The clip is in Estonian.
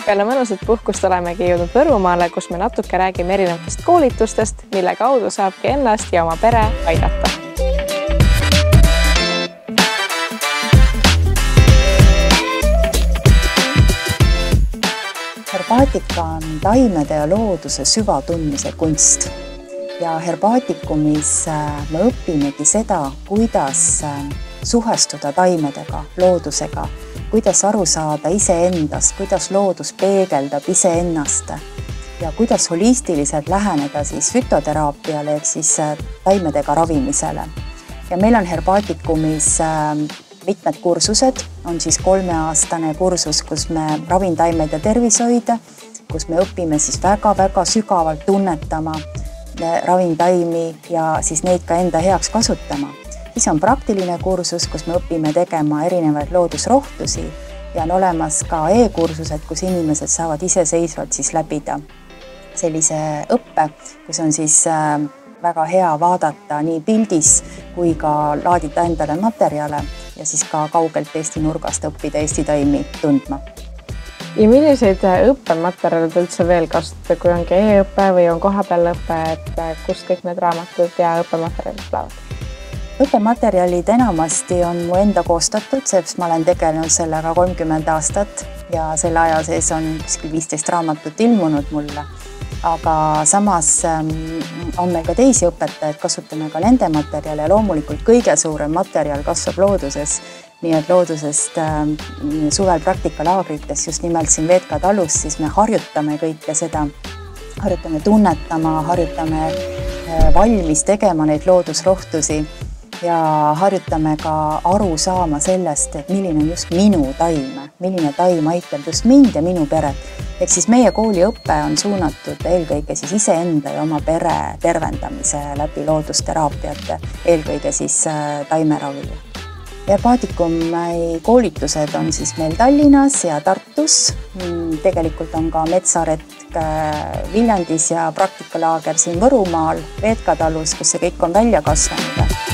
Peale mõnusat puhkust olemegi jõudnud Võrumaale, kus me natuke räägime erinevatest koolitustest, mille kaudu saabki ennast ja oma pere aidata. Herbaatika on taimede ja looduse süvatundmise kunst. Ja herbaatikumis me õpimegi seda, kuidas suhestuda taimedega, loodusega, kuidas aru saada iseendast, kuidas loodus peegeldab iseennast ja kuidas holistiliselt läheneda siis fütoteraapiale ehk siis taimedega ravimisele. Ja meil on herbaatikumis mitmed kursused, on siis 3-aastane kursus, kus me ravin taimed ja tervishoide, kus me õpime siis väga-väga sügavalt tunnetama ravin taimi ja siis neid ka enda heaks kasutama. Siis on praktiline kursus, kus me õpime tegema erinevaid loodusrohtusi ja on olemas ka e-kursused, kus inimesed saavad iseseisvalt siis läbida sellise õppe, kus on siis väga hea vaadata nii pildis kui ka laadida endale materjale ja siis ka kaugelt Eesti nurgast õppida Eesti taimi tundma. Ja milliseid õppematerjalid üldse veel kasutada, kui ongi e-õppe või on kohapeal õppe, et kust kõik need raamatud ja õppematerjalid tulevad? Õppematerjalid enamasti on mu enda koostatud, sest ma olen tegelenud sellega 30 aastat ja selle aja sees on 15 raamatut ilmunud mulle. Aga samas on meil ka teisi õpetajaid, kasutame ka nende materjale ja loomulikult kõige suurem materjal kasvab looduses. Nii et loodusest suvel praktikalaagrites just nimelt siin Veetka talus, siis me harjutame kõike seda, harjutame tunnetama, harjutame valmis tegema neid loodusrohtusi ja harjutame ka aru saama sellest, et milline on just minu taim, milline taim aitab just mind ja minu peret. Ehk siis meie kooliõppe on suunatud eelkõige siis iseenda ja oma pere tervendamise läbi loodusteraapiate, eelkõige siis taimeravile. Herbaatikumai koolitused on siis meil Tallinnas ja Tartus. Tegelikult on ka metsaretk Viljandis ja praktikalaager siin Võrumaal, Veetka talus, kus see kõik on välja kasvanud.